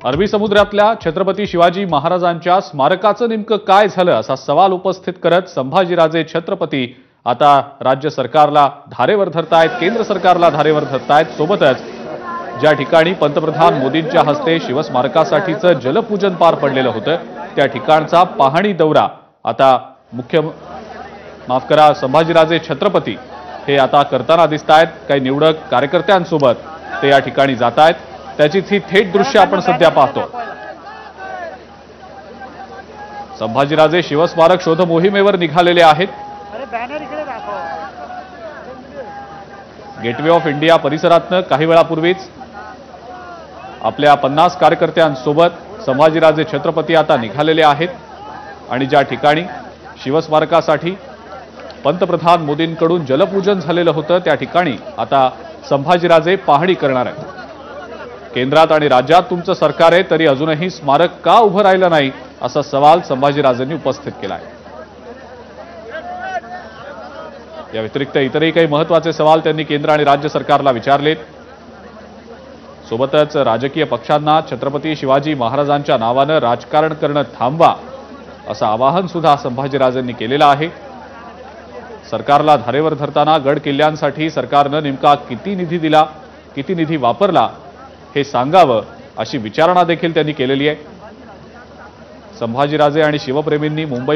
अरबी समुद्रातल्या छत्रपती शिवाजी महाराजांच्या स्मारकाचं नेमकं काय झालं असा सवाल उपस्थित करत संभाजीराजे छत्रपती आता राज्य सरकारला धारेवर धरतायत, केंद्र सरकारला धारेवर धरतायत। सोबतच ज्या ठिकाणी पंतप्रधान मोदींच्या हस्ते शिवस्मारकासाठीचं जलपूजन पार पडलेलं होतं त्या ठिकाणचा पाहणी दौरा आता संभाजीराजे छत्रपती हे आता करताना दिसतायत। काही निवडक कार्यकर्त्यांसोबत ते या ठिकाणी जात आहेत, त्याची ही थेट दृश्य आपण सध्या पाहतो। संभाजीराजे शिवस्मारक शोध मोहिमेवर निघालेले आहेत। गेटवे ऑफ इंडिया परिसरातनं काही वेळापूर्वीच आपल्या 50 कार्यकर्त्यांसोबत संभाजीराजे छत्रपती आता निघालेले आहेत आणि ज्या ठिकाणी शिवस्मारकासाठी पंतप्रधान मोदींकडून जलपूजन झालेलं होतं त्या ठिकाणी आता संभाजीराजे पाहणी करणार आहेत। केंद्रात आणि राज्यात तुमचं सरकार आहे तरी अजूनही स्मारक का उभं राहिलं नाही असा सवाल संभाजीराजेंनी उपस्थित केला आहे। या व्यतिरिक्त इतरही काही महत्त्वाचे सवाल त्यांनी केंद्र आणि राज्य सरकारला विचारलेत। सोबतच राजकीय पक्षांना छत्रपती शिवाजी महाराजांच्या नावानं राजकारण करणं थांबवा असं आवाहन सुद्धा संभाजीराजेंनी केलेलं आहे। सरकारला धारेवर धरताना गड किल्ल्यांसाठी सरकारनं नेमका किती निधी दिला, किती निधी वापरला हे सांगावं अशी विचारणा देखील त्यांनी केलेली आहे। संभाजीराजे आणि शिवप्रेमींनी मुंबई